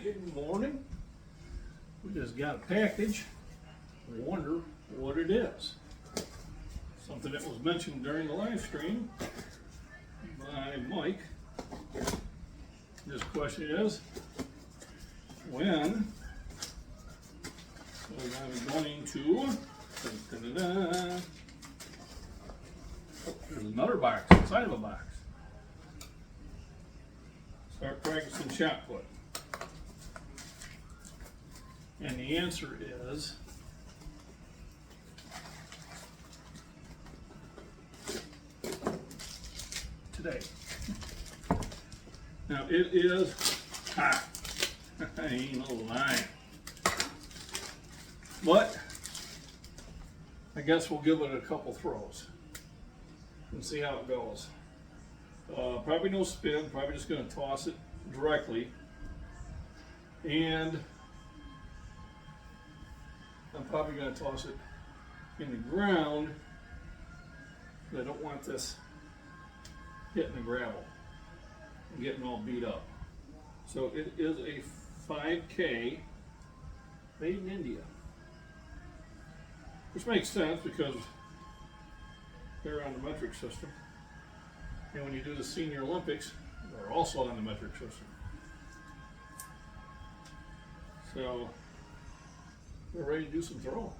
Good morning. We just got a package. We wonder what it is. Something that was mentioned during the live stream by Mike. This question is, when I'm going to, oh, there's another box inside of a box. Start practicing shot put. And the answer is today. Now it is hot. I ain't no lying. But I guess we'll give it a couple throws and see how it goes. Probably no spin, probably just going to toss it directly. And I'm probably going to toss it in the ground. I don't want this hitting the gravel and getting all beat up. So it is a 5K made in India. Which makes sense because they're on the metric system. And when you do the Senior Olympics, they're also on the metric system. So we're ready to do some throwing.